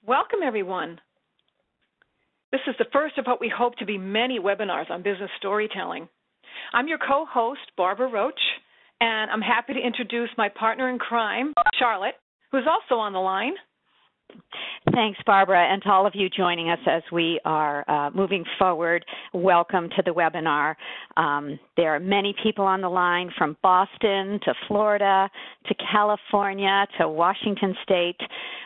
Welcome, everyone. This is the first of what we hope to be many webinars on business storytelling. I'm your co-host, Barbara Roach, and I'm happy to introduce my partner in crime, Charlotte, who's also on the line. Thanks, Barbara, and to all of you joining us as we are moving forward. Welcome to the webinar. There are many people on the line from Boston to Florida to California to Washington State.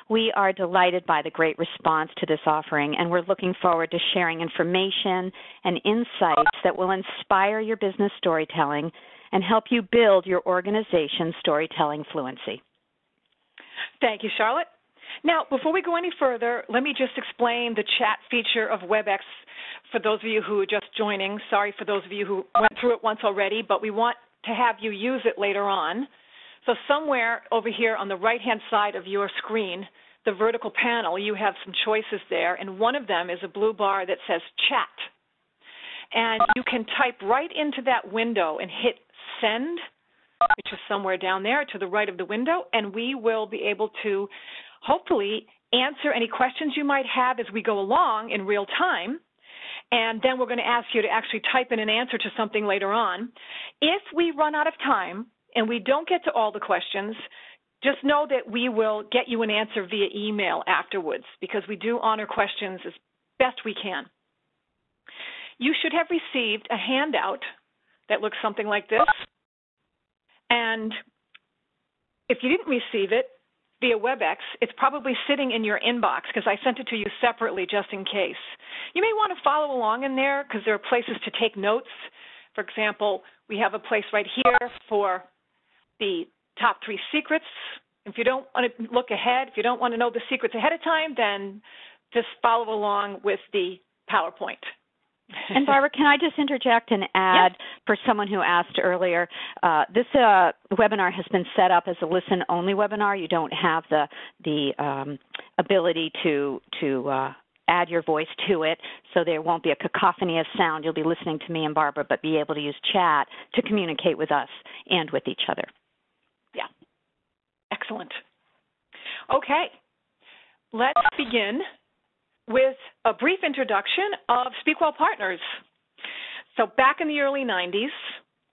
We are delighted by the great response to this offering, and we're looking forward to sharing information and insights that will inspire your business storytelling and help you build your organization's storytelling fluency. Thank you, Charlotte. Now, before we go any further, let me just explain the chat feature of WebEx for those of you who are just joining. Sorry for those of you who went through it once already, but we want to have you use it later on. So somewhere over here on the right-hand side of your screen, the vertical panel, you have some choices there, and one of them is a blue bar that says chat. And you can type right into that window and hit send, which is somewhere down there to the right of the window, and we will be able to hopefully answer any questions you might have as we go along in real time, and then we're going to ask you to actually type in an answer to something later on. If we run out of time and we don't get to all the questions, just know that we will get you an answer via email afterwards because we do honor questions as best we can. You should have received a handout that looks something like this, and if you didn't receive it, via WebEx, it's probably sitting in your inbox because I sent it to you separately just in case. You may want to follow along in there because there are places to take notes. For example, we have a place right here for the top 3 secrets. If you don't want to look ahead, if you don't want to know the secrets ahead of time, then just follow along with the PowerPoint. And Barbara, can I just interject and add, yes, for someone who asked earlier, this webinar has been set up as a listen-only webinar. You don't have the ability to add your voice to it, so there won't be a cacophony of sound. You'll be listening to me and Barbara, but be able to use chat to communicate with us and with each other. Yeah, excellent. Okay, let's begin with a brief introduction of SpeakWell Partners. So back in the early 90s,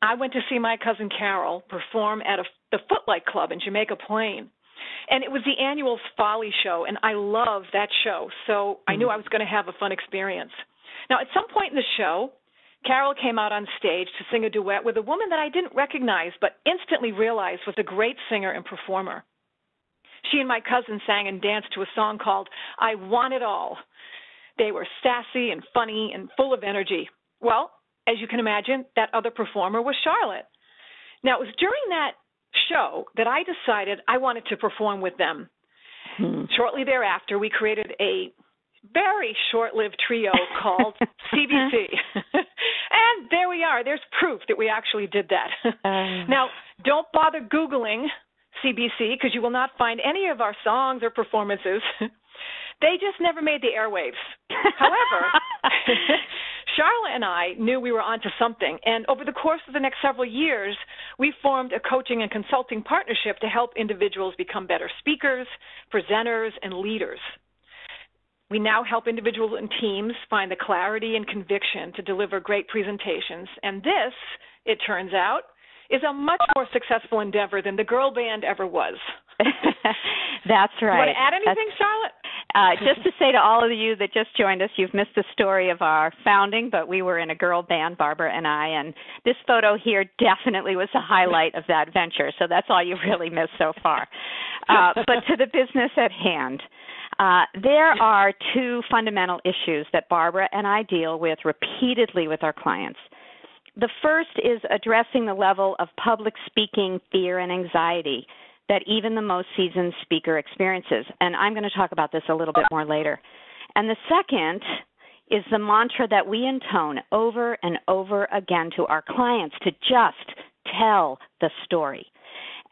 I went to see my cousin Carol perform at the Footlight Club in Jamaica Plain. And it was the annual Folly show, and I loved that show, so I knew I was going to have a fun experience. Now, at some point in the show, Carol came out on stage to sing a duet with a woman that I didn't recognize but instantly realized was a great singer and performer. She and my cousin sang and danced to a song called I Want It All. They were sassy and funny and full of energy. Well, as you can imagine, that other performer was Charlotte. Now, it was during that show that I decided I wanted to perform with them. Shortly thereafter, we created a very short-lived trio called CBC. And there we are. There's proof that we actually did that. Now, don't bother Googling CBC because you will not find any of our songs or performances. They just never made the airwaves. However, Charlotte and I knew we were onto something, and over the course of the next several years, we formed a coaching and consulting partnership to help individuals become better speakers, presenters, and leaders. We now help individuals and teams find the clarity and conviction to deliver great presentations, and this, it turns out, is a much more successful endeavor than the girl band ever was. That's right. You want to add anything, Charlotte? Just to say to all of you that just joined us, you've missed the story of our founding, but we were in a girl band, Barbara and I, and this photo here definitely was the highlight of that venture, so that's all you've really missed so far. But to the business at hand, there are 2 fundamental issues that Barbara and I deal with repeatedly with our clients. The first is addressing the level of public speaking fear and anxiety that even the most seasoned speaker experiences. And I'm going to talk about this a little bit more later. And the second is the mantra that we intone over and over again to our clients to just tell the story.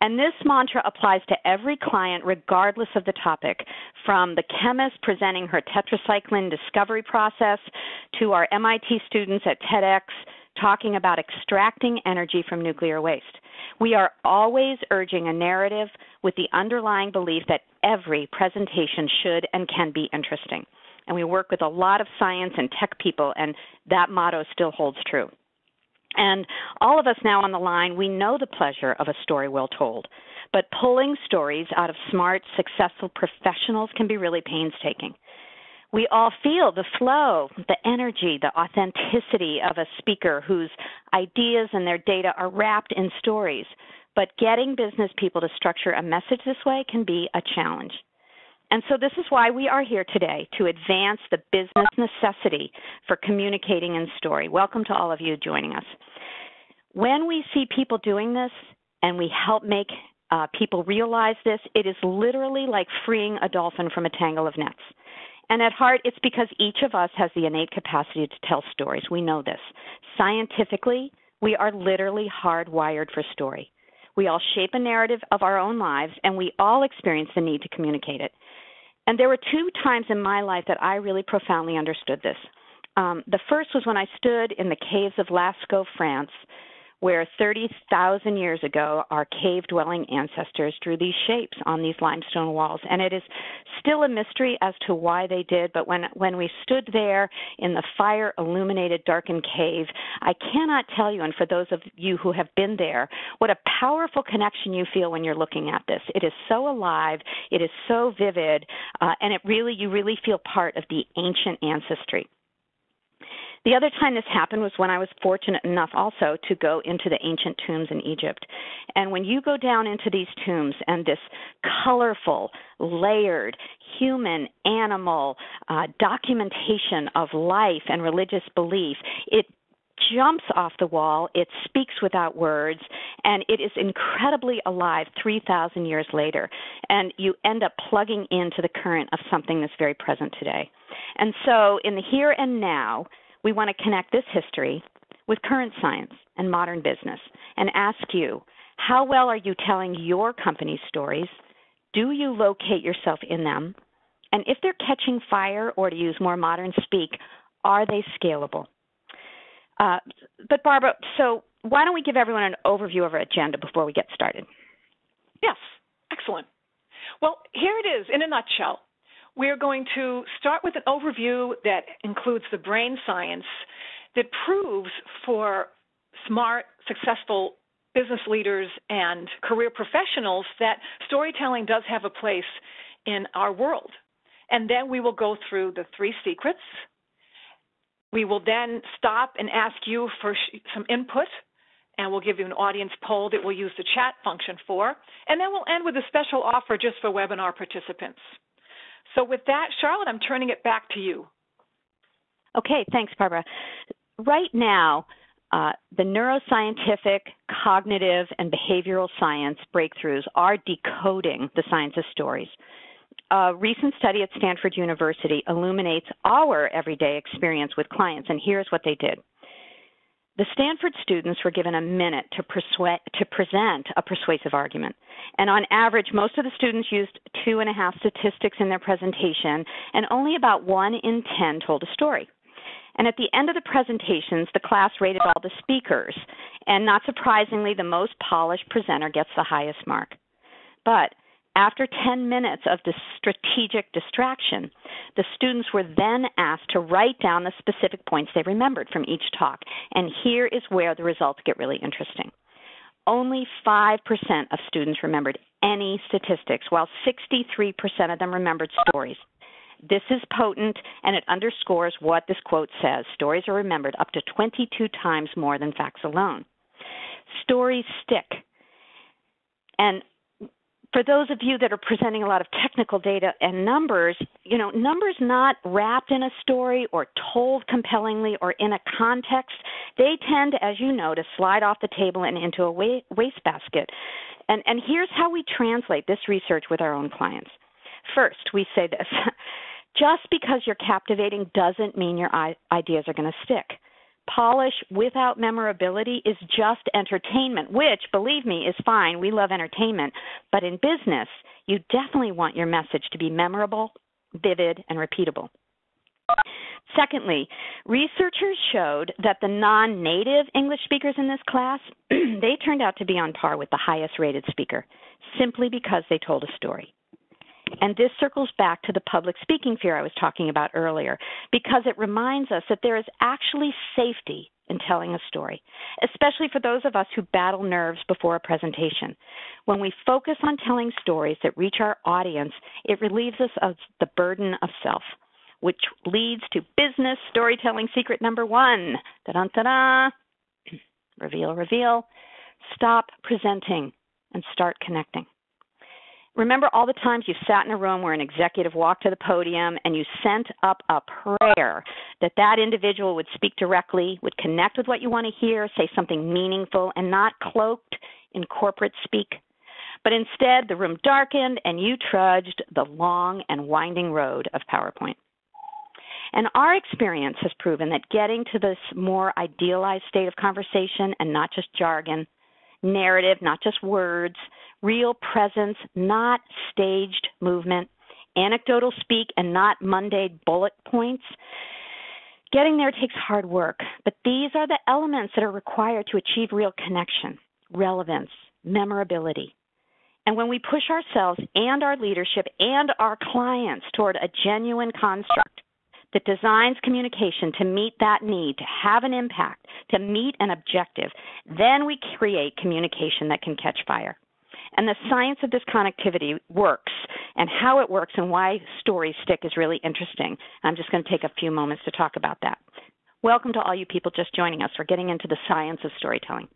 And this mantra applies to every client regardless of the topic, from the chemist presenting her tetracycline discovery process to our MIT students at TEDx talking about extracting energy from nuclear waste. We are always urging a narrative with the underlying belief that every presentation should and can be interesting. And we work with a lot of science and tech people, and that motto still holds true. And all of us now on the line, we know the pleasure of a story well told. But pulling stories out of smart, successful professionals can be really painstaking. We all feel the flow, the energy, the authenticity of a speaker whose ideas and their data are wrapped in stories. But getting business people to structure a message this way can be a challenge. And so this is why we are here today, to advance the business necessity for communicating in story. Welcome to all of you joining us. When we see people doing this and we help make people realize this, it is literally like freeing a dolphin from a tangle of nets. And at heart, it's because each of us has the innate capacity to tell stories. We know this. Scientifically, we are literally hardwired for story. We all shape a narrative of our own lives, and we all experience the need to communicate it. And there were two times in my life that I really profoundly understood this. The first was when I stood in the caves of Lascaux, France, where 30,000 years ago, our cave-dwelling ancestors drew these shapes on these limestone walls. And it is still a mystery as to why they did, but when we stood there in the fire-illuminated, darkened cave, I cannot tell you, and for those of you who have been there, what a powerful connection you feel when you're looking at this. It is so alive, it is so vivid, and you really feel part of the ancient ancestry. The other time this happened was when I was fortunate enough also to go into the ancient tombs in Egypt. And when you go down into these tombs and this colorful, layered, human, animal documentation of life and religious belief, it jumps off the wall, it speaks without words, and it is incredibly alive 3,000 years later. And you end up plugging into the current of something that's very present today. And so in the here and now, we want to connect this history with current science and modern business and ask you, how well are you telling your company's stories? Do you locate yourself in them? And if they're catching fire, or to use more modern speak, are they scalable? But Barbara, so why don't we give everyone an overview of our agenda before we get started? Yes, excellent. Well, here it is in a nutshell. We're going to start with an overview that includes the brain science that proves for smart, successful business leaders and career professionals that storytelling does have a place in our world. And then we will go through the 3 secrets. We will then stop and ask you for some input, and we'll give you an audience poll that we'll use the chat function for. And then we'll end with a special offer just for webinar participants. So with that, Charlotte, I'm turning it back to you. Okay, thanks, Barbara. Right now, the neuroscientific, cognitive, and behavioral science breakthroughs are decoding the science of stories. A recent study at Stanford University illuminates our everyday experience with clients, and here's what they did. The Stanford students were given a minute to present a persuasive argument. And on average, most of the students used 2.5 statistics in their presentation, and only about 1 in 10 told a story. And at the end of the presentations, the class rated all the speakers. And not surprisingly, the most polished presenter gets the highest mark. But after 10 minutes of the strategic distraction, the students were then asked to write down the specific points they remembered from each talk. And here is where the results get really interesting. Only 5% of students remembered any statistics, while 63% of them remembered stories. This is potent, and it underscores what this quote says. Stories are remembered up to 22 times more than facts alone. Stories stick. And for those of you that are presenting a lot of technical data and numbers, numbers not wrapped in a story or told compellingly or in a context, they tend, as you know, to slide off the table and into a wastebasket. And here's how we translate this research with our own clients. First, we say this: just because you're captivating doesn't mean your ideas are going to stick. Polish without memorability is just entertainment, which, believe me, is fine. We love entertainment. But in business, you definitely want your message to be memorable, vivid, and repeatable. Secondly, researchers showed that the non-native English speakers in this class, they turned out to be on par with the highest-rated speaker, simply because they told a story. And this circles back to the public speaking fear I was talking about earlier, because it reminds us that there is actually safety in telling a story, especially for those of us who battle nerves before a presentation. When we focus on telling stories that reach our audience, it relieves us of the burden of self, which leads to business storytelling secret number 1. Da-dun-da-da. Reveal, reveal. Stop presenting and start connecting. Remember all the times you sat in a room where an executive walked to the podium and you sent up a prayer that that individual would speak directly, would connect with what you want to hear, say something meaningful and not cloaked in corporate speak. But instead, the room darkened and you trudged the long and winding road of PowerPoint. And our experience has proven that getting to this more idealized state of conversation and not just jargon, narrative, not just words, real presence, not staged movement, anecdotal speak, and not Monday bullet points. Getting there takes hard work, but these are the elements that are required to achieve real connection, relevance, memorability. And when we push ourselves and our leadership and our clients toward a genuine construct that designs communication to meet that need, to have an impact, to meet an objective, then we create communication that can catch fire. And the science of this connectivity works, and how it works and why stories stick is really interesting. I'm just going to take a few moments to talk about that. Welcome to all you people just joining us. We're getting into the science of storytelling.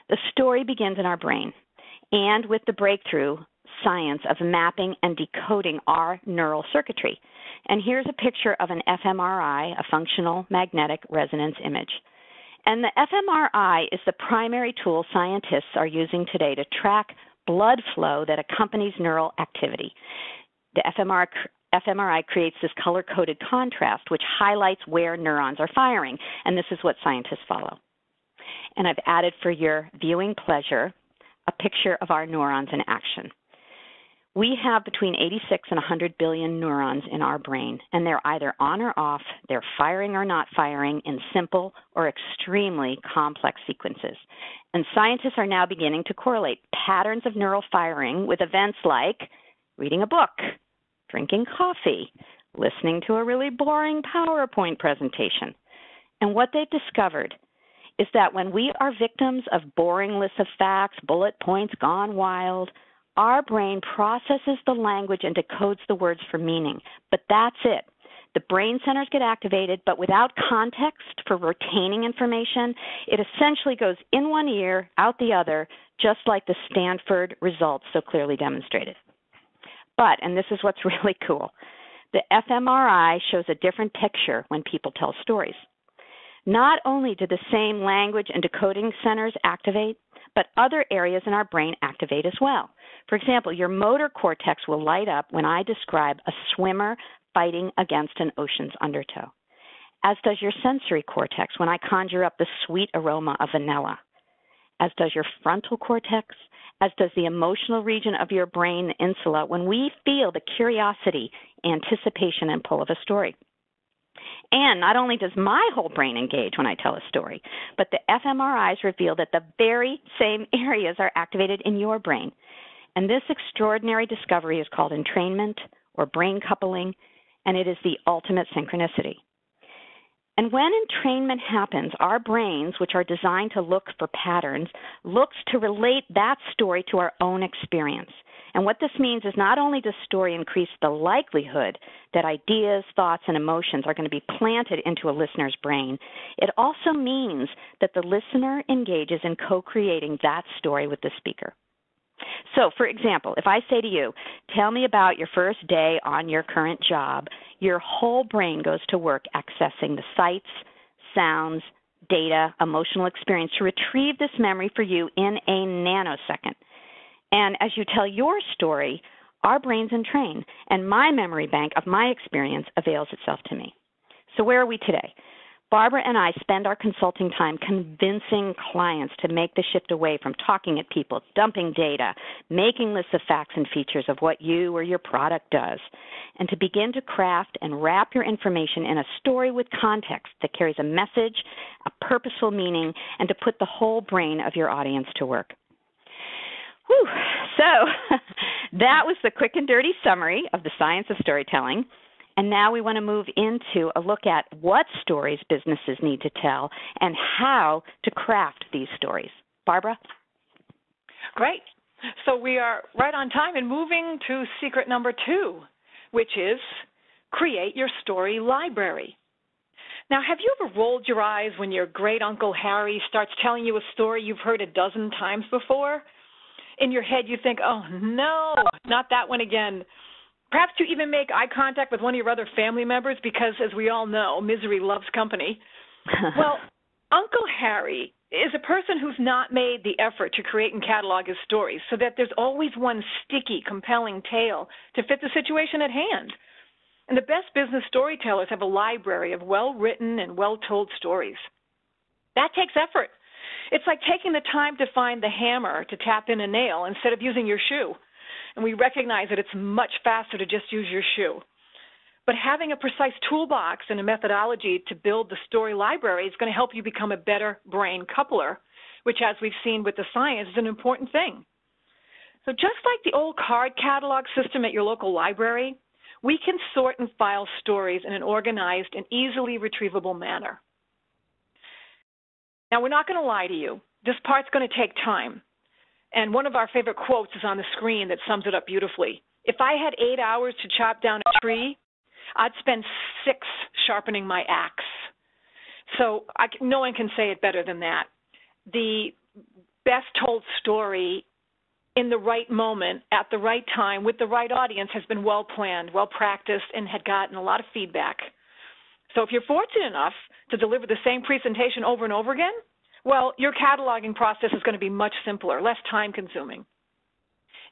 The story begins in our brain, and with the breakthrough science of mapping and decoding our neural circuitry. And here's a picture of an fMRI, a functional magnetic resonance image. And the fMRI is the primary tool scientists are using today to track blood flow that accompanies neural activity. The fMRI creates this color-coded contrast, which highlights where neurons are firing, and this is what scientists follow. And I've added for your viewing pleasure a picture of our neurons in action. We have between 86 and 100 billion neurons in our brain, and they're either on or off, they're firing or not firing in simple or extremely complex sequences. And scientists are now beginning to correlate patterns of neural firing with events like reading a book, drinking coffee, listening to a really boring PowerPoint presentation. And what they've discovered is that when we are victims of boring lists of facts, bullet points gone wild, our brain processes the language and decodes the words for meaning, but that's it. The brain centers get activated, but without context for retaining information, it essentially goes in one ear, out the other, just like the Stanford results so clearly demonstrated. But, and this is what's really cool, the fMRI shows a different picture when people tell stories. Not only do the same language and decoding centers activate, but other areas in our brain activate as well. For example, your motor cortex will light up when I describe a swimmer fighting against an ocean's undertow, as does your sensory cortex when I conjure up the sweet aroma of vanilla, as does your frontal cortex, as does the emotional region of your brain, the insula, when we feel the curiosity, anticipation, and pull of a story. And not only does my whole brain engage when I tell a story, but the fMRIs reveal that the very same areas are activated in your brain. And this extraordinary discovery is called entrainment or brain coupling, and it is the ultimate synchronicity. And when entrainment happens, our brains, which are designed to look for patterns, looks to relate that story to our own experience. And what this means is not only does story increase the likelihood that ideas, thoughts, and emotions are going to be planted into a listener's brain, it also means that the listener engages in co-creating that story with the speaker. So, for example, if I say to you, tell me about your first day on your current job, your whole brain goes to work accessing the sights, sounds, data, emotional experience to retrieve this memory for you in a nanosecond. And as you tell your story, our brains entrain, and my memory bank of my experience avails itself to me. So where are we today? Barbara and I spend our consulting time convincing clients to make the shift away from talking at people, dumping data, making lists of facts and features of what you or your product does, and to begin to craft and wrap your information in a story with context that carries a message, a purposeful meaning, and to put the whole brain of your audience to work. Whew. So that was the quick and dirty summary of the science of storytelling. And now we want to move into a look at what stories businesses need to tell and how to craft these stories. Barbara? Great. So we are right on time and moving to secret number 2, which is create your story library. Now, have you ever rolled your eyes when your great Uncle Harry starts telling you a story you've heard a dozen times before? In your head, you think, oh, no, not that one again. Perhaps you even make eye contact with one of your other family members because, as we all know, misery loves company. Well, Uncle Harry is a person who's not made the effort to create and catalog his stories so that there's always one sticky, compelling tale to fit the situation at hand. And the best business storytellers have a library of well-written and well-told stories. That takes effort. It's like taking the time to find the hammer to tap in a nail instead of using your shoe. And we recognize that it's much faster to just use your shoe. But having a precise toolbox and a methodology to build the story library is going to help you become a better brain coupler, which, as we've seen with the science, is an important thing. So just like the old card catalog system at your local library, we can sort and file stories in an organized and easily retrievable manner. Now, we're not going to lie to you. This part's going to take time. And one of our favorite quotes is on the screen that sums it up beautifully. If I had 8 hours to chop down a tree, I'd spend 6 sharpening my axe. So no one can say it better than that. The best told story in the right moment, at the right time, with the right audience has been well planned, well practiced, and had gotten a lot of feedback. So if you're fortunate enough to deliver the same presentation over and over again, well, your cataloging process is going to be much simpler, less time-consuming.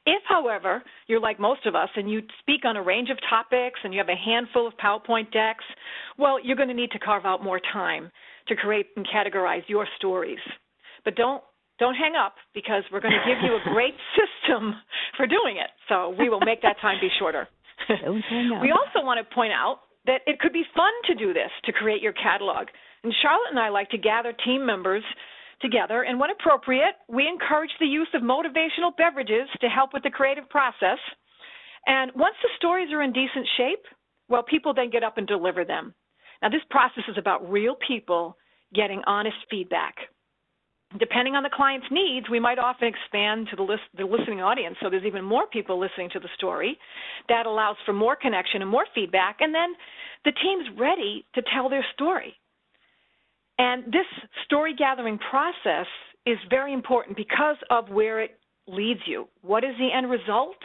If, however, you're like most of us and you speak on a range of topics and you have a handful of PowerPoint decks, well, you're going to need to carve out more time to create and categorize your stories. But don't hang up, because we're going to give you a great system for doing it. So we will make that time be shorter. Don't hang up. We also want to point out that it could be fun to do this, to create your catalog. And Charlotte and I like to gather team members together, and when appropriate, we encourage the use of motivational beverages to help with the creative process. And once the stories are in decent shape, well, people then get up and deliver them. Now, this process is about real people getting honest feedback. Depending on the client's needs, we might often expand to the listening audience, so there's even more people listening to the story. That allows for more connection and more feedback, and then the team's ready to tell their story. And this story gathering process is very important because of where it leads you. What is the end result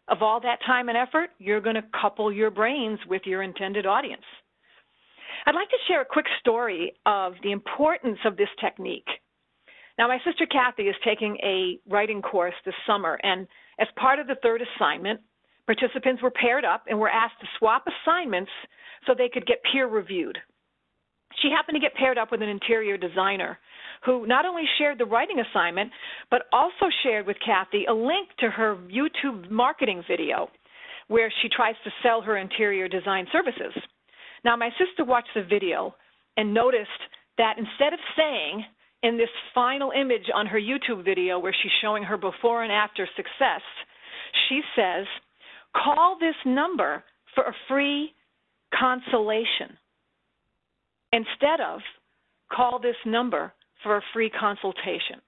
of all that time and effort? You're going to couple your brains with your intended audience. I'd like to share a quick story of the importance of this technique. Now, my sister Kathy is taking a writing course this summer, and as part of the third assignment, participants were paired up and were asked to swap assignments so they could get peer reviewed. She happened to get paired up with an interior designer who not only shared the writing assignment, but also shared with Kathy a link to her YouTube marketing video where she tries to sell her interior design services. Now, my sister watched the video and noticed that instead of saying in this final image on her YouTube video where she's showing her before and after success, she says, "Call this number for a free consultation," instead of "call this number for a free consultation."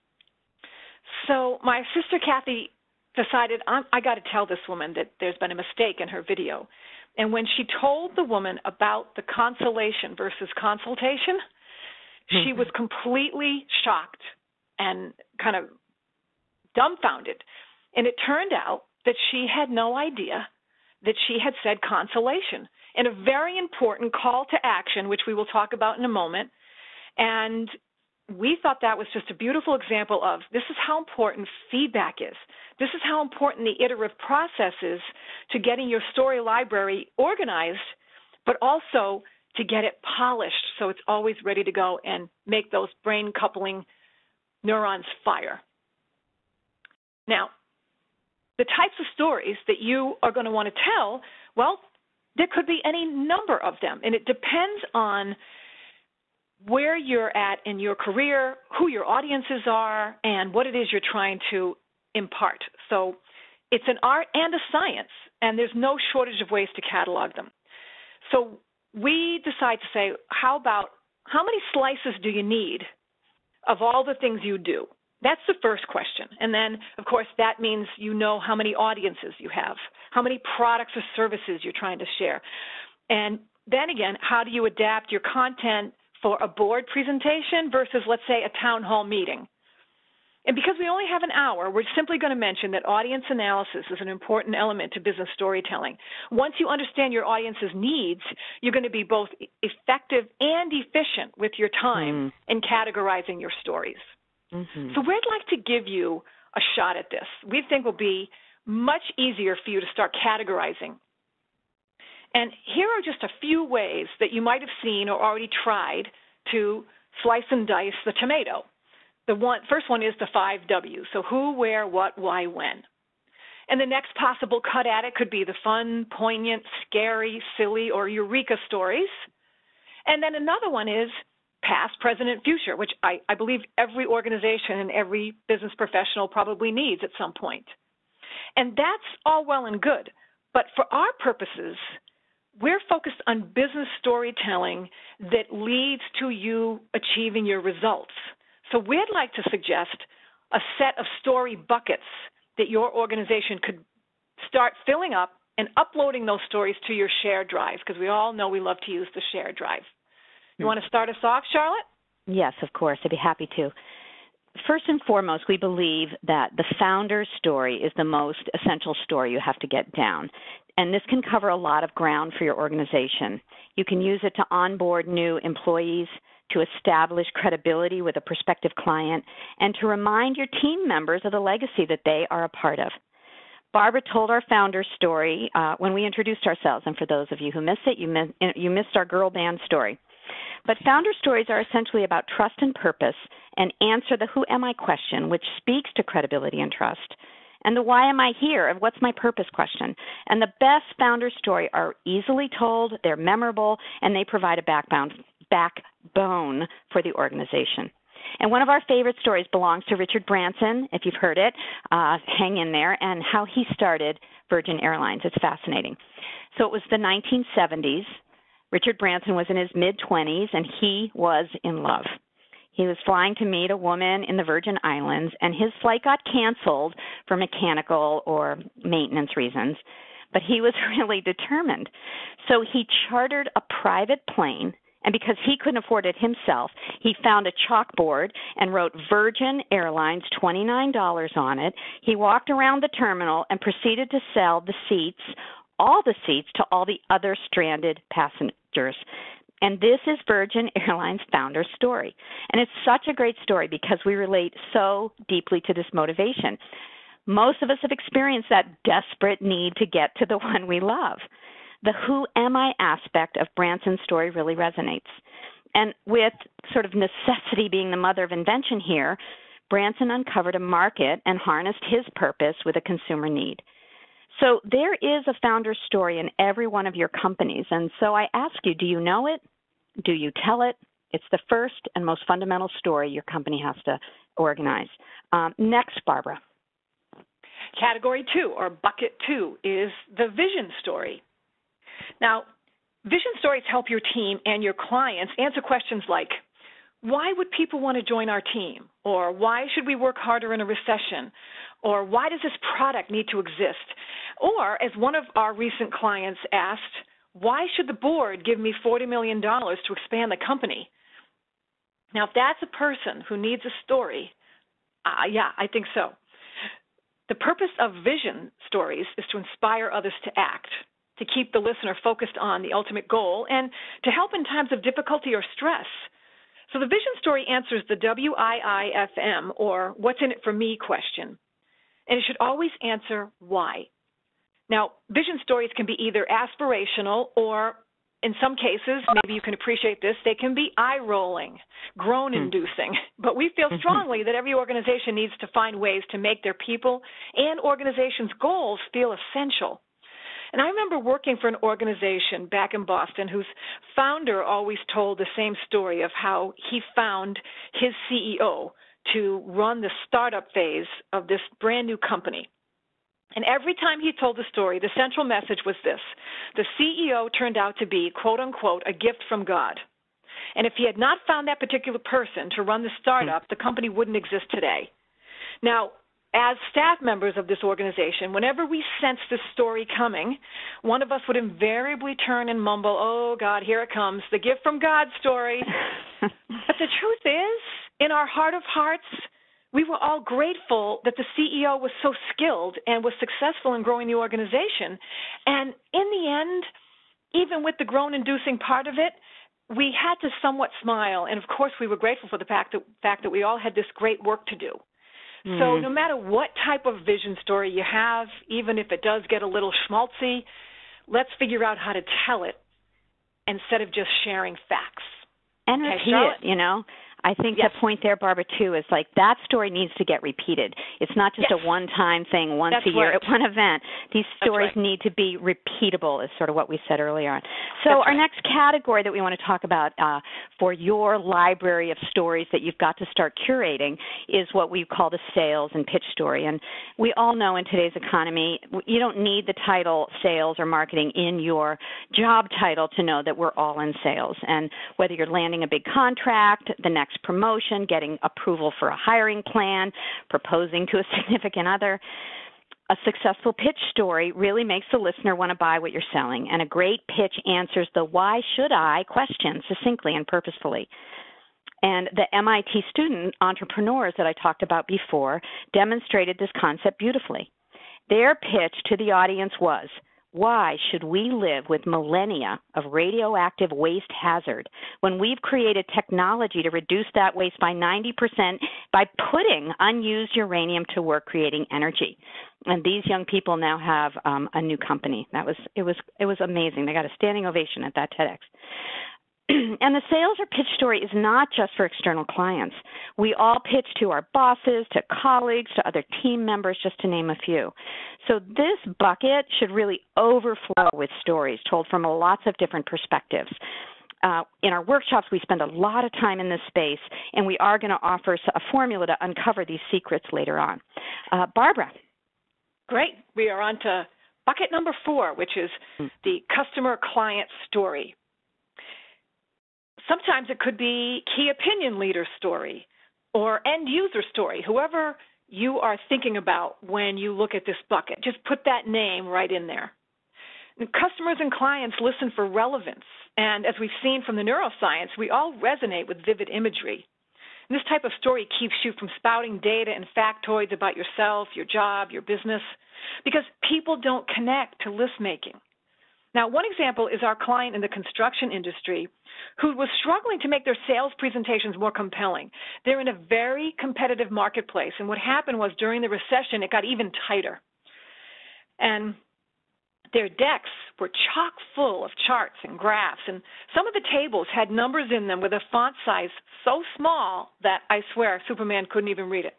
So my sister Kathy decided, I got to tell this woman that there's been a mistake in her video. And when she told the woman about the consolation versus consultation, she was completely shocked and kind of dumbfounded. And it turned out that she had no idea that she had said consolation in a very important call to action, which we will talk about in a moment. And we thought that was just a beautiful example of this is how important feedback is. This is how important the iterative process is to getting your story library organized, but also to get it polished so it's always ready to go and make those brain coupling neurons fire. Now, the types of stories that you are going to want to tell, well, there could be any number of them, and it depends on where you're at in your career, who your audiences are, and what it is you're trying to impart. So it's an art and a science, and there's no shortage of ways to catalog them. So we decide to say, how many slices do you need of all the things you do? That's the first question. And then, of course, that means you know how many audiences you have, how many products or services you're trying to share. And then again, how do you adapt your content for a board presentation versus, let's say, a town hall meeting? And because we only have an hour, we're simply going to mention that audience analysis is an important element to business storytelling. Once you understand your audience's needs, you're going to be both effective and efficient with your time in categorizing your stories. So we'd like to give you a shot at this. We think will be much easier for you to start categorizing. And here are just a few ways that you might have seen or already tried to slice and dice the tomato. The first one is the 5 W's, so who, where, what, why, when. And the next possible cut at it could be the fun, poignant, scary, silly, or eureka stories. And then another one is past, present, and future, which I believe every organization and every business professional probably needs at some point. And that's all well and good. But for our purposes, we're focused on business storytelling that leads to you achieving your results. So we'd like to suggest a set of story buckets that your organization could start filling up and uploading those stories to your shared drive, because we all know we love to use the shared drive. You want to start us off, Charlotte? Yes, of course. I'd be happy to. First and foremost, we believe that the founder's story is the most essential story you have to get down. And this can cover a lot of ground for your organization. You can use it to onboard new employees, to establish credibility with a prospective client, and to remind your team members of the legacy that they are a part of. Barbara told our founder's story when we introduced ourselves, and for those of you who missed it, you missed our girl band story. But founder stories are essentially about trust and purpose and answer the who am I question, which speaks to credibility and trust, and the why am I here and what's my purpose question. And the best founder story are easily told, they're memorable, and they provide a backbone for the organization. And one of our favorite stories belongs to Richard Branson. If you've heard it, hang in there, and how he started Virgin Airlines. It's fascinating. So it was the 1970s. Richard Branson was in his mid-20s, and he was in love. He was flying to meet a woman in the Virgin Islands, and his flight got canceled for mechanical or maintenance reasons, but he was really determined. So he chartered a private plane, and because he couldn't afford it himself, he found a chalkboard and wrote Virgin Airlines, $29 on it. He walked around the terminal and proceeded to sell the seats, all the seats, to all the other stranded passengers. And this is Virgin Airlines' founder story. And it's such a great story because we relate so deeply to this motivation. Most of us have experienced that desperate need to get to the one we love. The who am I aspect of Branson's story really resonates. And with sort of necessity being the mother of invention here, Branson uncovered a market and harnessed his purpose with a consumer need. So there is a founder story in every one of your companies. And so I ask you, do you know it? Do you tell it? It's the first and most fundamental story your company has to organize. Next, Barbara. Category 2, or bucket 2, is the vision story. Now, vision stories help your team and your clients answer questions like, why would people want to join our team? Or why should we work harder in a recession? Or why does this product need to exist? Or, as one of our recent clients asked, why should the board give me $40 million to expand the company? Now, if that's a person who needs a story, yeah, I think so. The purpose of vision stories is to inspire others to act, to keep the listener focused on the ultimate goal, and to help in times of difficulty or stress. So the vision story answers the WIIFM, or what's in it for me question. And it should always answer why. Now, vision stories can be either aspirational or in some cases, maybe you can appreciate this, they can be eye-rolling, groan-inducing. But we feel strongly that every organization needs to find ways to make their people and organization's goals feel essential. And I remember working for an organization back in Boston whose founder always told the same story of how he found his CEO to run the startup phase of this brand new company. And every time he told the story, the central message was this: the CEO turned out to be, quote unquote, a gift from God. And if he had not found that particular person to run the startup, the company wouldn't exist today. Now, as staff members of this organization, whenever we sensed this story coming, one of us would invariably turn and mumble, "Oh, God, here it comes, the gift from God story." But the truth is, in our heart of hearts, we were all grateful that the CEO was so skilled and was successful in growing the organization. And in the end, even with the groan-inducing part of it, we had to somewhat smile. And, of course, we were grateful for the fact that we all had this great work to do. So no matter what type of vision story you have, even if it does get a little schmaltzy, let's figure out how to tell it instead of just sharing facts. And repeat it, I think the point there, Barbara, too, is like that story needs to get repeated. It's not just a one-time thing once a year at one event. These stories need to be repeatable is sort of what we said earlier on. So our next category that we want to talk about for your library of stories that you've got to start curating is what we call the sales and pitch story. And we all know in today's economy, you don't need the title sales or marketing in your job title to know that we're all in sales. And whether you're landing a big contract, the next promotion, getting approval for a hiring plan, proposing to a significant other, a successful pitch story really makes the listener want to buy what you're selling. And a great pitch answers the why should I question succinctly and purposefully. And the MIT student entrepreneurs that I talked about before demonstrated this concept beautifully. Their pitch to the audience was, why should we live with millennia of radioactive waste hazard when we've created technology to reduce that waste by 90% by putting unused uranium to work creating energy? And these young people now have a new company. It was amazing. They got a standing ovation at that TEDx. And the sales or pitch story is not just for external clients. We all pitch to our bosses, to colleagues, to other team members, just to name a few. So this bucket should really overflow with stories told from lots of different perspectives. In our workshops, we spend a lot of time in this space, and we are going to offer a formula to uncover these secrets later on. Barbara. Great. We are on to bucket number 4, which is the customer-client story. Sometimes it could be key opinion leader story or end user story, whoever you are thinking about when you look at this bucket. Just put that name right in there. And customers and clients listen for relevance. And as we've seen from the neuroscience, we all resonate with vivid imagery. And this type of story keeps you from spouting data and factoids about yourself, your job, your business, because people don't connect to list making. Now, one example is our client in the construction industry who was struggling to make their sales presentations more compelling. They're in a very competitive marketplace, and what happened was during the recession, it got even tighter. And their decks were chock full of charts and graphs, and some of the tables had numbers in them with a font size so small that I swear Superman couldn't even read it.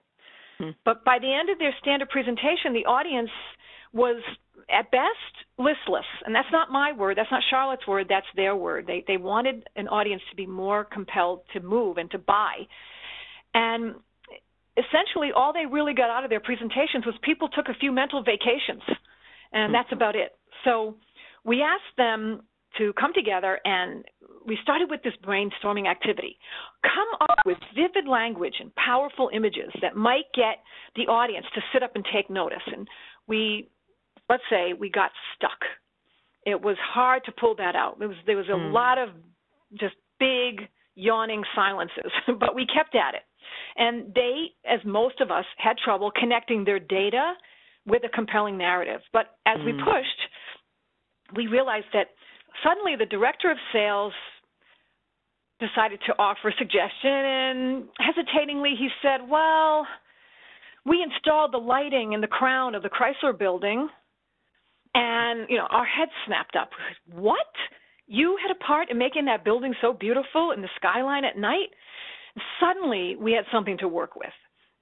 But by the end of their standard presentation, the audience was at best listless, and that's not my word, that's not Charlotte's word, that's their word. They wanted an audience to be more compelled to move and to buy. And essentially all they really got out of their presentations was people took a few mental vacations, and that's about it. So we asked them to come together, and we started with this brainstorming activity. Come up with vivid language and powerful images that might get the audience to sit up and take notice. And let's say we got stuck. It was hard to pull that out. There was a lot of just big, yawning silences, but we kept at it. And they, as most of us, had trouble connecting their data with a compelling narrative. But as we pushed, we realized that suddenly the director of sales decided to offer a suggestion, and hesitatingly he said, well, we installed the lighting in the crown of the Chrysler building, and, our heads snapped up. What? you had a part in making that building so beautiful in the skyline at night. Suddenly, we had something to work with.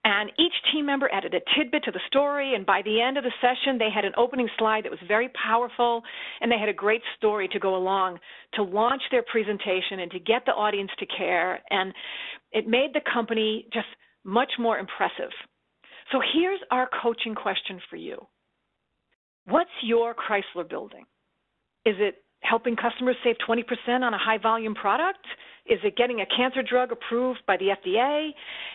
And each team member added a tidbit to the story, and by the end of the session, they had an opening slide that was very powerful, and they had a great story to go along to launch their presentation and to get the audience to care, and it made the company just much more impressive. So here's our coaching question for you. What's your Chrysler building? Is it helping customers save 20% on a high-volume product? Is it getting a cancer drug approved by the FDA?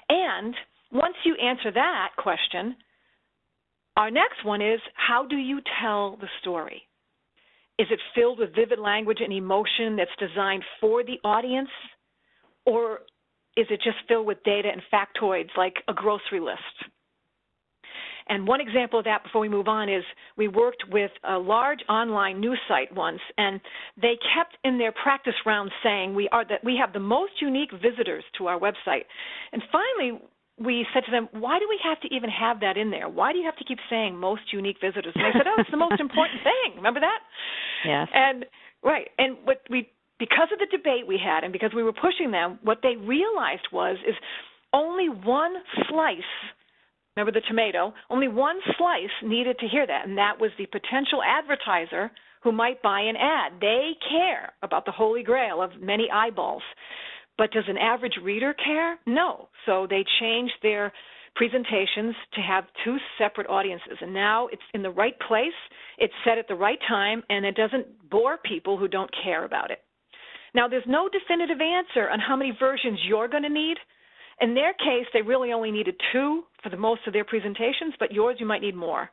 And once you answer that question, our next one is, how do you tell the story? Is it filled with vivid language and emotion that's designed for the audience? Or is it just filled with data and factoids like a grocery list? And one example of that before we move on is we worked with a large online news site once, and they kept in their practice round saying we have the most unique visitors to our website. And finally, we said to them, why do we have to even have that in there? Why do you have to keep saying most unique visitors? And they said, oh, it's the most important thing. Remember that? Yes. And right. And because of the debate we had and because we were pushing them, what they realized is only one slice, remember the tomato, only one slice needed to hear that, and that was the potential advertiser who might buy an ad. They care about the holy grail of many eyeballs. But does an average reader care? No. So they changed their presentations to have two separate audiences. And now it's in the right place, it's said at the right time, and it doesn't bore people who don't care about it. Now, there's no definitive answer on how many versions you're going to need. In their case, they really only needed 2 for the most of their presentations, but yours you might need more.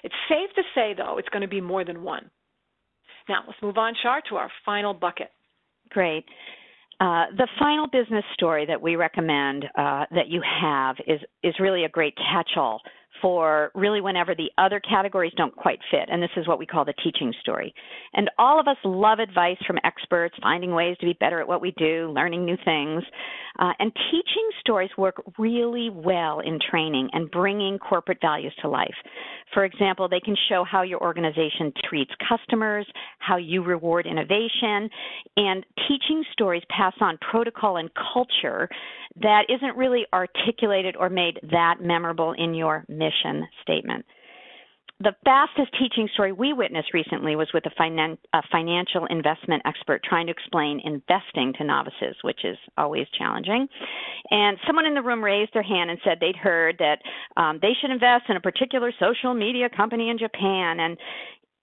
It's safe to say, though, it's going to be more than one. Now, let's move on, Shar, to our final bucket. Great. The final business story that we recommend that you have is really a great catch-all for really whenever the other categories don't quite fit, and this is what we call the teaching story. And all of us love advice from experts, finding ways to be better at what we do, learning new things, and teaching stories work really well in training and bringing corporate values to life. For example, they can show how your organization treats customers, how you reward innovation, and teaching stories pass on protocol and culture that isn't really articulated or made that memorable in your mission statement. The fastest teaching story we witnessed recently was with a financial investment expert trying to explain investing to novices, which is always challenging. And someone in the room raised their hand and said they'd heard that they should invest in a particular social media company in Japan. And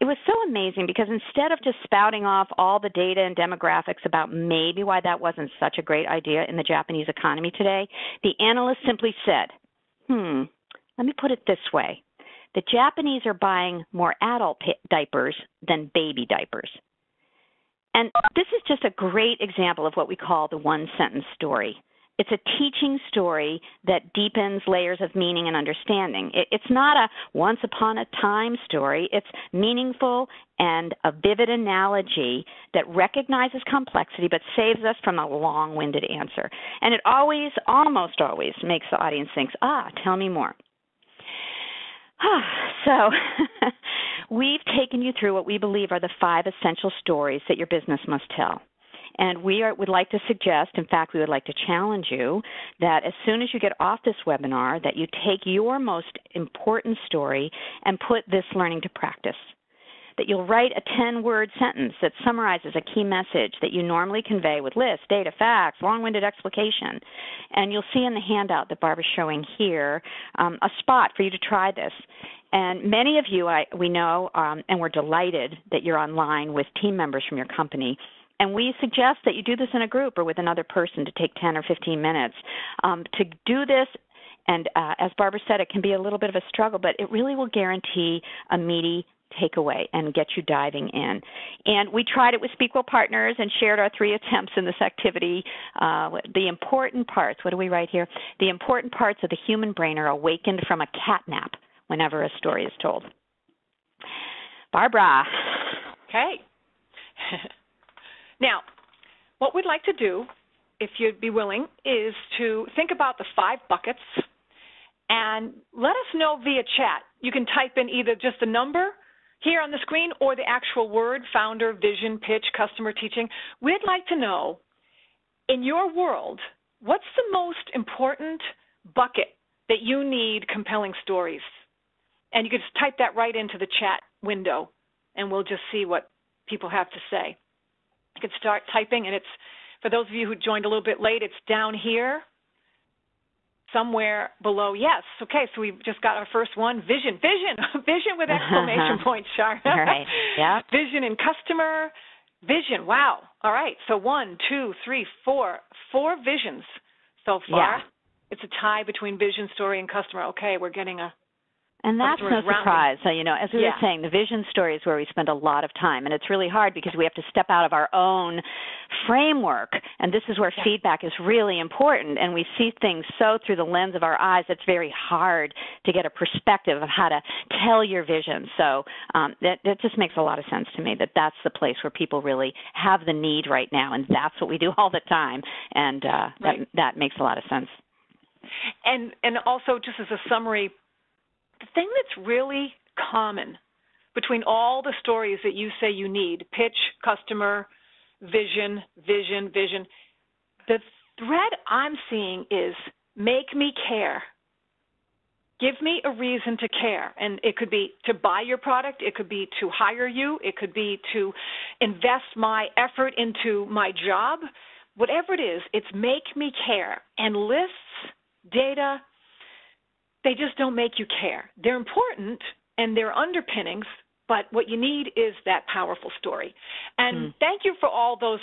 it was so amazing because instead of just spouting off all the data and demographics about maybe why that wasn't such a great idea in the Japanese economy today, the analyst simply said, let me put it this way. The Japanese are buying more adult diapers than baby diapers. And this is just a great example of what we call the one-sentence story. It's a teaching story that deepens layers of meaning and understanding. It's not a once-upon-a-time story. It's meaningful and a vivid analogy that recognizes complexity but saves us from a long-winded answer. And it almost always makes the audience think, tell me more. So we've taken you through what we believe are the 5 essential stories that your business must tell. And we would like to suggest, in fact, we would like to challenge you that as soon as you get off this webinar, that you take your most important story and put this learning to practice. That you'll write a 10-word sentence that summarizes a key message that you normally convey with lists, data, facts, long-winded explication. And you'll see in the handout that Barbara's showing here a spot for you to try this. And many of you, we know, and we're delighted that you're online with team members from your company. And we suggest that you do this in a group or with another person to take 10 or 15 minutes. To do this, and as Barbara said, it can be a little bit of a struggle, but it really will guarantee a meaty takeaway and get you diving in. And we tried it with SpeakWell partners and shared our 3 attempts in this activity. The important parts, what do we write here? The important parts of the human brain are awakened from a cat nap whenever a story is told. Barbara. Okay. Now, what we'd like to do, if you'd be willing, is to think about the 5 buckets and let us know via chat. You can type in either just a number, here on the screen or the actual word, founder, vision, pitch, customer, teaching, we'd like to know, in your world, what's the most important bucket that you need compelling stories? And you can just type that right into the chat window, and we'll just see what people have to say. You can start typing, and it's, for those of you who joined a little bit late, it's down here somewhere below. Yes. Okay, so we've just got our first one, vision. Vision with exclamation points, Shar. All right, yeah. Vision and customer, vision, wow. All right, so 1, 2, 3, 4 visions so far. Yeah. It's a tie between vision, story, and customer. Okay, we're getting a And that's no surprise. So, as we were saying, the vision story is where we spend a lot of time, and it's really hard because we have to step out of our own framework, and this is where feedback is really important, and we see things so through the lens of our eyes, it's very hard to get a perspective of how to tell your vision. So that just makes a lot of sense to me, that that's the place where people really have the need right now, and that's what we do all the time, and that makes a lot of sense. And also, just as a summary, the thing that's really common between all the stories that you say you need, pitch, customer, vision, the thread I'm seeing is make me care. Give me a reason to care. And it could be to buy your product. It could be to hire you. It could be to invest my effort into my job. Whatever it is, it's make me care. And lists, data, they just don't make you care. They're important and they're underpinnings, but what you need is that powerful story. And thank you for all those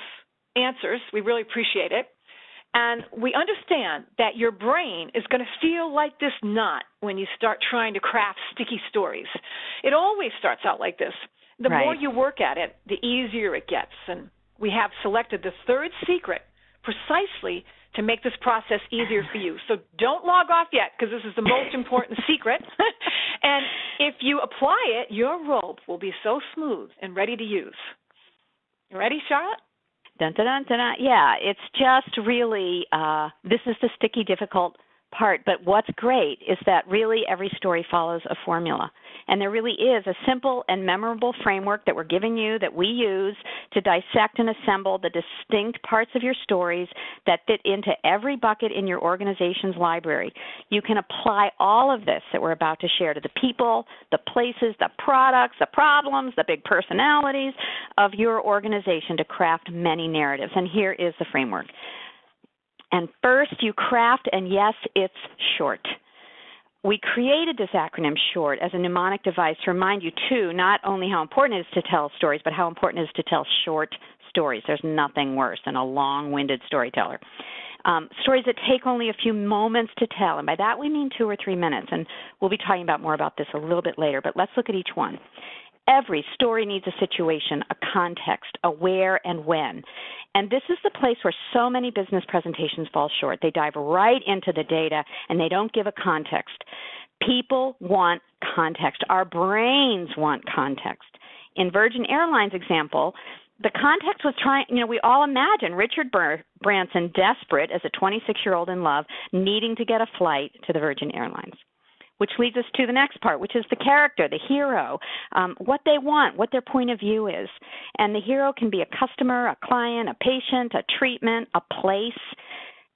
answers. We really appreciate it. And we understand that your brain is going to feel like this knot when you start trying to craft sticky stories. It always starts out like this. The more you work at it, the easier it gets. And we have selected the third secret precisely to make this process easier for you. So don't log off yet, because this is the most important secret. And if you apply it, your rope will be so smooth and ready to use. You ready, Charlotte? Dun, dun, dun, dun, dun. Yeah, it's just really, this is the sticky, difficult part. But what's great is that really every story follows a formula. And there really is a simple and memorable framework that we're giving you that we use to dissect and assemble the distinct parts of your stories that fit into every bucket in your organization's library. You can apply all of this that we're about to share to the people, the places, the products, the problems, the big personalities of your organization to craft many narratives. And here is the framework. And first, you craft, and yes, it's short. We created this acronym SHORT as a mnemonic device to remind you, too, not only how important it is to tell stories, but how important it is to tell short stories. There's nothing worse than a long-winded storyteller. Stories that take only a few moments to tell, and by that we mean 2 or 3 minutes, and we'll be talking about more about this a little bit later, but let's look at each one. Every story needs a situation, a context, a where and when. And this is the place where so many business presentations fall short. They dive right into the data, and they don't give a context. People want context. Our brains want context. In Virgin Airlines example, the context was we all imagine Richard Branson desperate as a 26-year-old in love, needing to get a flight to the Virgin Airlines. Which leads us to the next part, which is the character, the hero, what they want, what their point of view is. And the hero can be a customer, a client, a patient, a treatment, a place.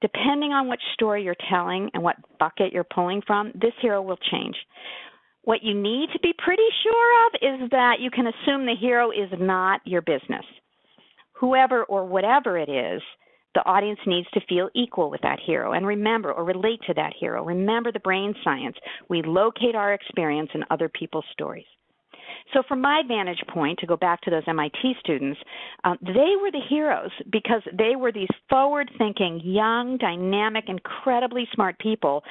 Depending on which story you're telling and what bucket you're pulling from, this hero will change. What you need to be pretty sure of is that you can assume the hero is not your business. Whoever or whatever it is, the audience needs to feel equal with that hero and remember or relate to that hero. Remember the brain science. We locate our experience in other people's stories. So from my vantage point, to go back to those MIT students, they were the heroes because they were these forward-thinking, young, dynamic, incredibly smart people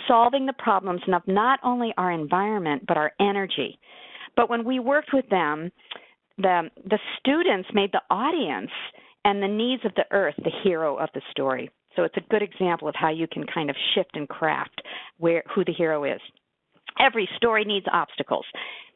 solving the problems of not only our environment but our energy. But when we worked with them, the students made the audience and the needs of the earth the hero of the story. So it's a good example of how you can kind of shift and craft who the hero is. Every story needs obstacles.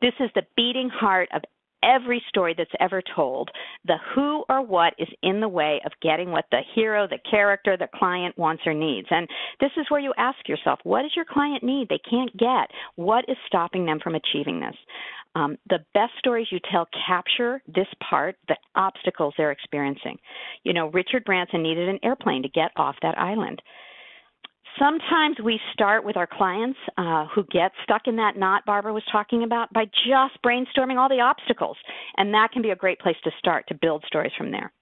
This is the beating heart of every story that's ever told. The who or what is in the way of getting what the hero, the character, the client wants or needs. And this is where you ask yourself, what does your client need they can't get? What is stopping them from achieving this? The best stories you tell capture this part, the obstacles they're experiencing. You know, Richard Branson needed an airplane to get off that island. Sometimes we start with our clients who get stuck in that knot Barbara was talking about by just brainstorming all the obstacles, and that can be a great place to start to build stories from there.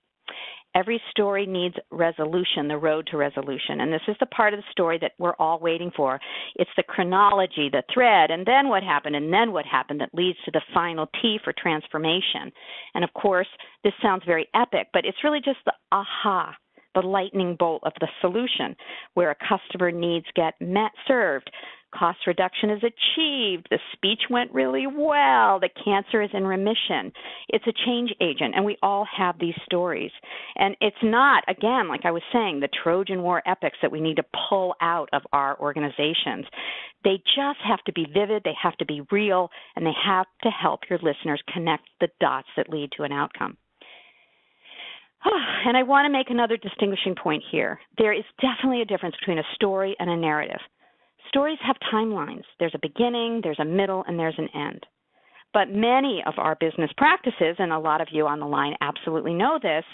Every story needs resolution, the road to resolution, and this is the part of the story that we're all waiting for. It's the chronology, the thread, and then what happened, that leads to the final T for transformation. And of course, this sounds very epic, but it's really just the aha, the lightning bolt of the solution, where a customer needs get served. Cost reduction is achieved. The speech went really well. The cancer is in remission. It's a change agent, and we all have these stories. And it's not, again, like I was saying, the Trojan War epics that we need to pull out of our organizations. They just have to be vivid, they have to be real, and they have to help your listeners connect the dots that lead to an outcome. And I want to make another distinguishing point here. There is definitely a difference between a story and a narrative. Stories have timelines. There's a beginning, there's a middle, and there's an end. But many of our business practices, and a lot of you on the line absolutely know this,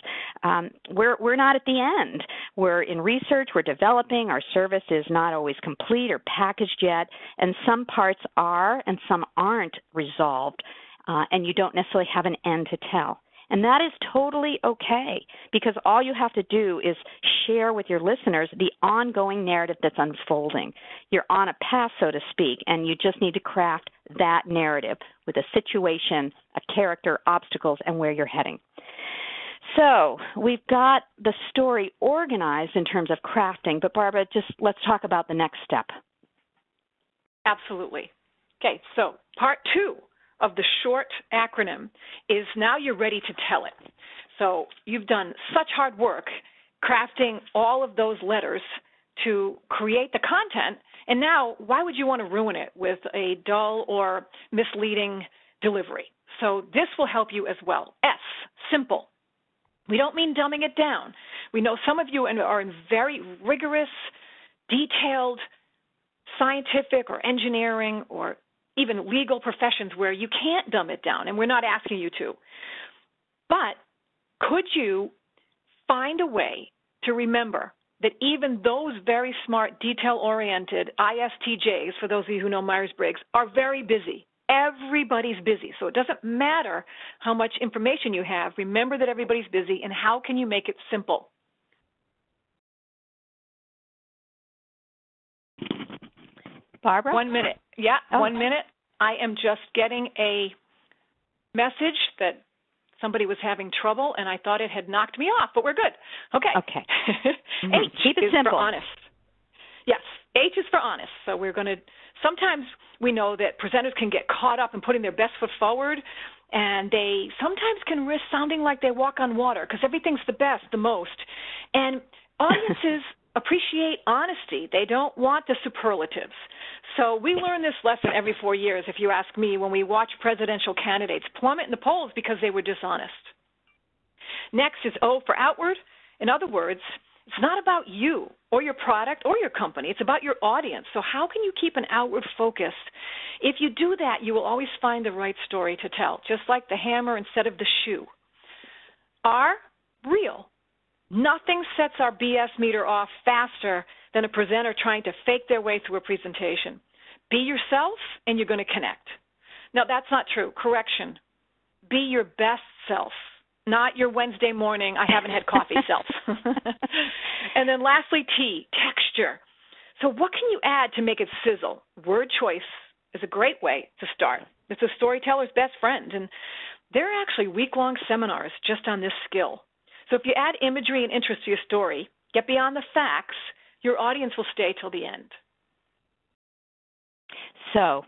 we're not at the end. We're in research, we're developing, our service is not always complete or packaged yet, and some parts are and some aren't resolved, and you don't necessarily have an end to tell. And that is totally okay, because all you have to do is share with your listeners the ongoing narrative that's unfolding. You're on a path, so to speak, and you just need to craft that narrative with a situation, a character, obstacles, and where you're heading. So we've got the story organized in terms of crafting, but Barbara, just let's talk about the next step. Absolutely. Okay, so part 2 of the short acronym is now you're ready to tell it. So you've done such hard work crafting all of those letters to create the content, and now why would you want to ruin it with a dull or misleading delivery? So this will help you as well. S, simple. We don't mean dumbing it down. We know some of you are in very rigorous, detailed, scientific or engineering or even legal professions where you can't dumb it down, and we're not asking you to. But could you find a way to remember that even those very smart, detail-oriented ISTJs, for those of you who know Myers-Briggs, are very busy. Everybody's busy, so it doesn't matter how much information you have. Remember that everybody's busy, and how can you make it simple? Barbara? 1 minute. Yeah, 1 minute. I am just getting a message that somebody was having trouble, and I thought it had knocked me off, but we're good. Okay. Okay. H Keep it is simple. for honest. Yes, H is for honest. So we're going to – sometimes we know that presenters can get caught up in putting their best foot forward, and they sometimes can risk sounding like they walk on water because everything's the best, the most. And audiences appreciate honesty. They don't want the superlatives. So we learn this lesson every 4 years, if you ask me, when we watch presidential candidates plummet in the polls because they were dishonest. Next is O for outward. In other words, it's not about you or your product or your company. It's about your audience. So how can you keep an outward focus? If you do that, you will always find the right story to tell, just like the hammer instead of the shoe. R, real. Nothing sets our BS meter off faster than a presenter trying to fake their way through a presentation. Be yourself, and you're going to connect. Now, that's not true. Correction. Be your best self, not your Wednesday morning, I haven't had coffee self. And then lastly, T, texture. So what can you add to make it sizzle? Word choice is a great way to start. It's a storyteller's best friend, and there are actually week-long seminars just on this skill. So if you add imagery and interest to your story, get beyond the facts, your audience will stay till the end. So,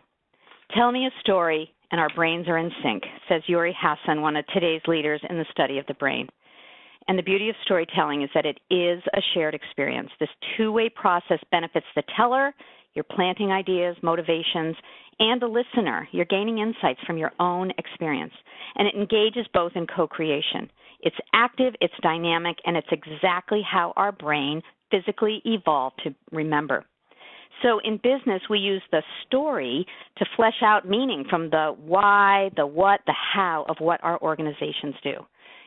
tell me a story and our brains are in sync, says Yuri Hassan, one of today's leaders in the study of the brain. And the beauty of storytelling is that it is a shared experience. This two-way process benefits the teller, you're planting ideas, motivations, and the listener. You're gaining insights from your own experience. And it engages both in co-creation. It's active, it's dynamic, and it's exactly how our brain physically evolved to remember. So in business, we use the story to flesh out meaning from the why, the what, the how of what our organizations do.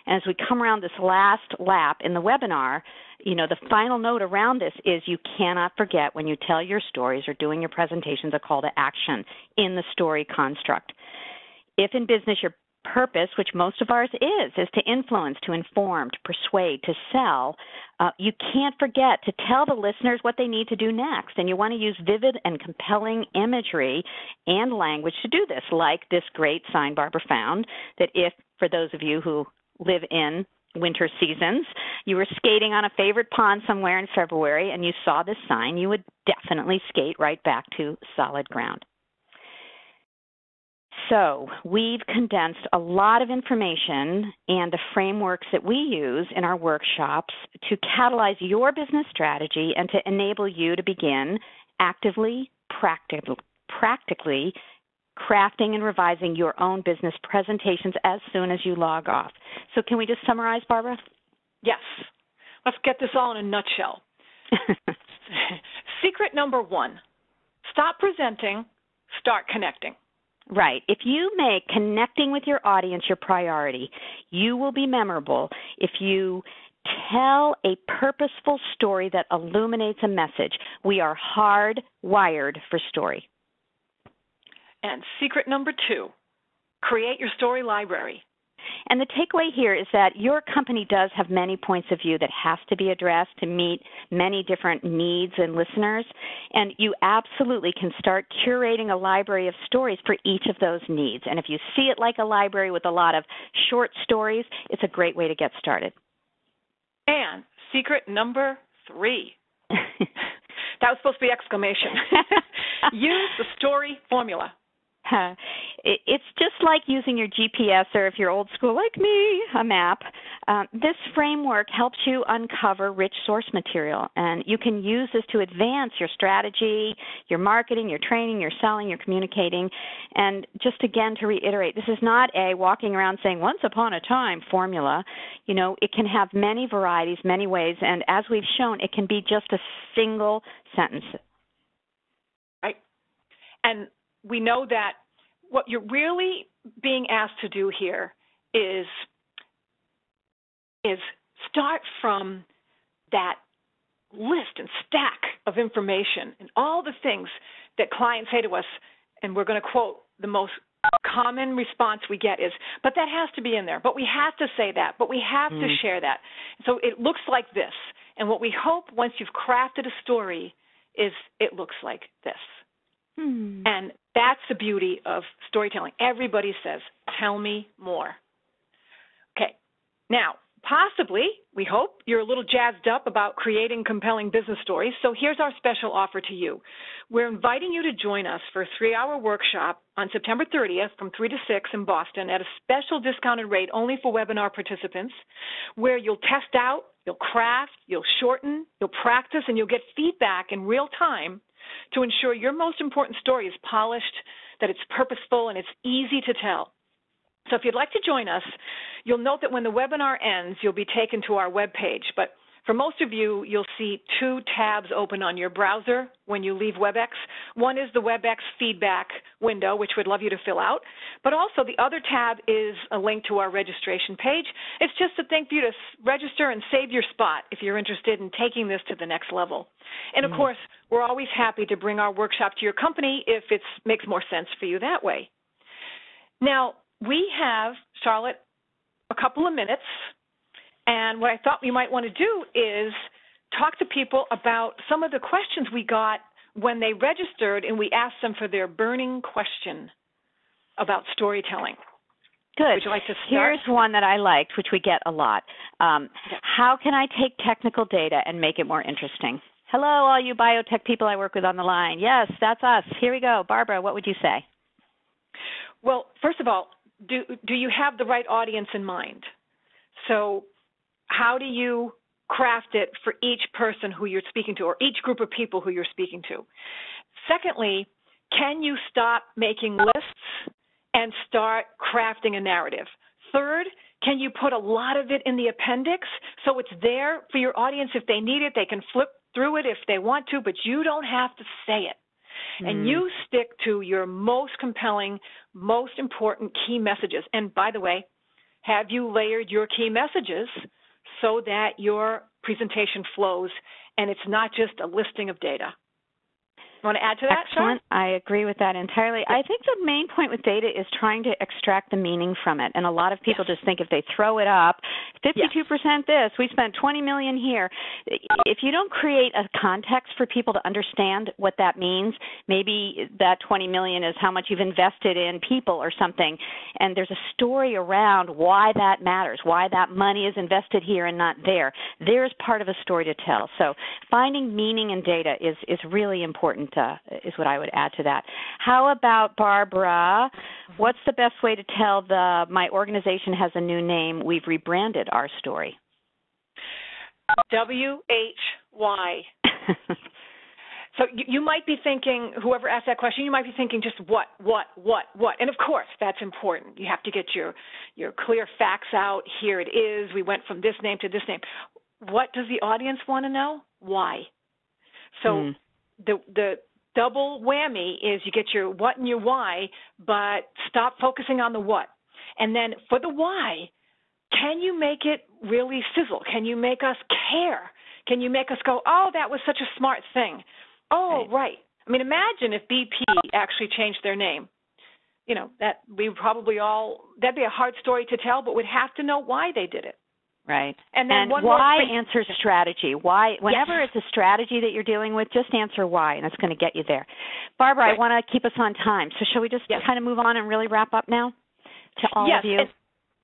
And as we come around this last lap in the webinar, the final note around this is you cannot forget when you tell your stories or doing your presentations a call to action in the story construct. If in business your purpose, which most of ours is to influence, to inform, to persuade, to sell, you can't forget to tell the listeners what they need to do next. And you want to use vivid and compelling imagery and language to do this, like this great sign Barbara found, that if, for those of you who live in winter seasons, you were skating on a favorite pond somewhere in February and you saw this sign, you would definitely skate right back to solid ground. So we've condensed a lot of information and the frameworks that we use in our workshops to catalyze your business strategy and to enable you to begin actively, practically crafting and revising your own business presentations as soon as you log off. So can we just summarize, Barbara? Yes. Let's get this all in a nutshell. Secret number 1, stop presenting, start connecting. Right. If you make connecting with your audience your priority, you will be memorable if you tell a purposeful story that illuminates a message. We are hardwired for story. And secret number 2, create your story library. And the takeaway here is that your company does have many points of view that has to be addressed to meet many different needs and listeners, and you absolutely can start curating a library of stories for each of those needs. And if you see it like a library with a lot of short stories, it's a great way to get started. And secret number 3. That was supposed to be exclamation. Use the story formula. It's just like using your GPS, or if you're old school like me, a map. This framework helps you uncover rich source material, and you can use this to advance your strategy, your marketing, your training, your selling, your communicating. And just again to reiterate, this is not a walking around saying once upon a time formula. It can have many varieties, many ways, and as we've shown, it can be just a single sentence. Right. And we know that what you're really being asked to do here is start from that list and stack of information and all the things that clients say to us, and we're going to quote the most common response we get is, but that has to be in there, but we have to say that, but we have to share that. So it looks like this. And what we hope once you've crafted a story is it looks like this. And that's the beauty of storytelling. Everybody says, tell me more. Okay. Now, possibly, we hope, you're a little jazzed up about creating compelling business stories. So here's our special offer to you. We're inviting you to join us for a 3-hour workshop on September 30th from 3 to 6 in Boston at a special discounted rate only for webinar participants, where you'll test out, you'll craft, you'll shorten, you'll practice, and you'll get feedback in real time to ensure your most important story is polished, that it's purposeful, and it's easy to tell. So if you'd like to join us, you'll note that when the webinar ends, you'll be taken to our webpage. But for most of you, you'll see 2 tabs open on your browser when you leave WebEx. One is the WebEx feedback window, which we'd love you to fill out. But also the other tab is a link to our registration page. It's just a thing for you to register and save your spot if you're interested in taking this to the next level. And, of course, we're always happy to bring our workshop to your company if it makes more sense for you that way. Now, we have, Charlotte, a couple of minutes. And what I thought we might want to do is talk to people about some of the questions we got when they registered, and we asked them for their burning question about storytelling. Good. Would you like to start? Here's one that I liked, which we get a lot. How can I take technical data and make it more interesting? Hello, all you biotech people I work with on the line. Yes, that's us. Here we go. Barbara, what would you say? Well, first of all, do you have the right audience in mind? So how do you craft it for each person who you're speaking to, or each group of people who you're speaking to? Secondly, can you stop making lists and start crafting a narrative? Third, can you put a lot of it in the appendix so it's there for your audience if they need it? They can flip through it if they want to, but you don't have to say it. And you stick to your most compelling, most important key messages. And by the way, have you layered your key messages so that your presentation flows and it's not just a listing of data? Want to add to that, Excellent. I agree with that entirely. I think the main point with data is trying to extract the meaning from it. And a lot of people just think if they throw it up, 52% this, we spent $20 million here. If you don't create a context for people to understand what that means, maybe that $20 million is how much you've invested in people or something, and there's a story around why that matters, why that money is invested here and not there. There's part of a story to tell. So finding meaning in data is really important. Is what I would add to that. How about Barbara? What's the best way to tell my organization has a new name, we've rebranded our story? WHY. So you might be thinking, whoever asked that question, you might be thinking just what? And of course, that's important. You have to get your clear facts out. Here it is. We went from this name to this name. What does the audience want to know? Why? So the double whammy is you get your what and your why, but stop focusing on the what. And then for the why, can you make it really sizzle? Can you make us care? Can you make us go, oh, that was such a smart thing? Oh, right. I mean, imagine if BP actually changed their name. You know, that we probably that'd be a hard story to tell, but we'd have to know why they did it. Right. And then why answers strategy. Why? Whenever it's a strategy that you're dealing with, just answer why, and it's going to get you there. Barbara, I want to keep us on time, so shall we just kind of move on and really wrap up now to all of you? Yes.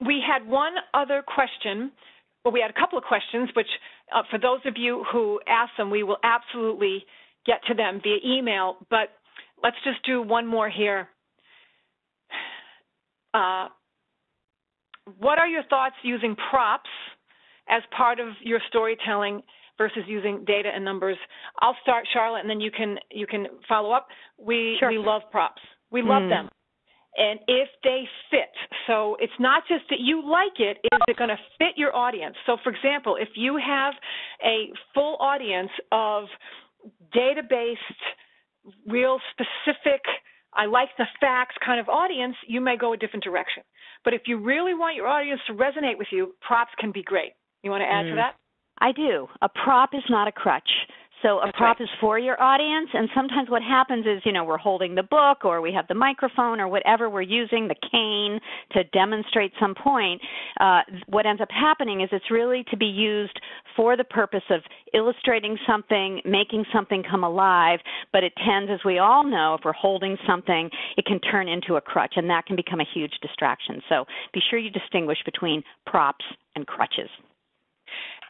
We had one other question. Well, we had a couple of questions, which for those of you who asked them, we will absolutely get to them via email, but let's just do one more here. What are your thoughts using props as part of your storytelling versus using data and numbers? I'll start, Charlotte, and then you can follow up. We love props. We love them. And if they fit, so it's not just that you like it, is it going to fit your audience? So, for example, if you have a full audience of data-based, real specific, I like the facts kind of audience, you may go a different direction. But if you really want your audience to resonate with you, props can be great. You want to add to that? I do. A prop is not a crutch. So a prop is for your audience, and sometimes what happens is, we're holding the book or we have the microphone or whatever we're using, the cane, to demonstrate some point. What ends up happening is it's really to be used for the purpose of illustrating something, making something come alive, but it tends, as we all know, if we're holding something, it can turn into a crutch, and that can become a huge distraction. So be sure you distinguish between props and crutches.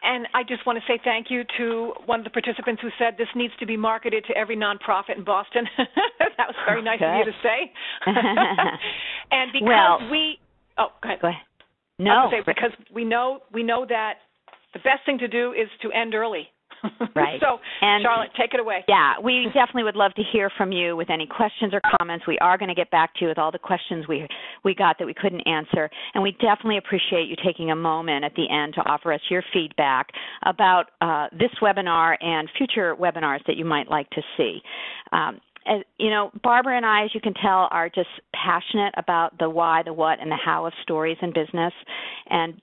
And I just want to say thank you to one of the participants who said this needs to be marketed to every nonprofit in Boston. That was very nice of you to say. And because go ahead. Go ahead. No. Because we know that the best thing to do is to end early. Right. So, and Charlotte, take it away. Yeah, we definitely would love to hear from you with any questions or comments. We are going to get back to you with all the questions we got that we couldn't answer. And we definitely appreciate you taking a moment at the end to offer us your feedback about this webinar and future webinars that you might like to see. Barbara and I, as you can tell, are just passionate about the why, the what, and the how of stories in business. And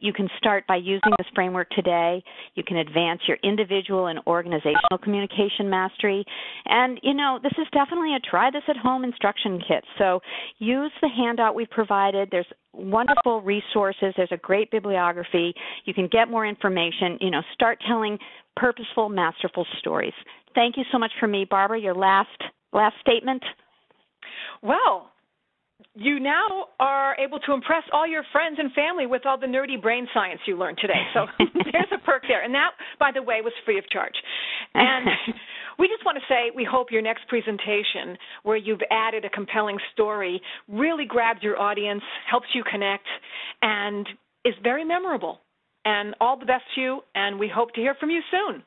you can start by using this framework today. You can advance your individual and organizational communication mastery. And, this is definitely a try this at home instruction kit. So use the handout we've provided. There's wonderful resources. There's a great bibliography. You can get more information. Start telling purposeful, masterful stories. Thank you so much for me. Barbara, your last statement? Well, you now are able to impress all your friends and family with all the nerdy brain science you learned today. So there's a perk there. And that, by the way, was free of charge. And we just want to say we hope your next presentation, where you've added a compelling story, really grabs your audience, helps you connect, and is very memorable. And all the best to you, and we hope to hear from you soon.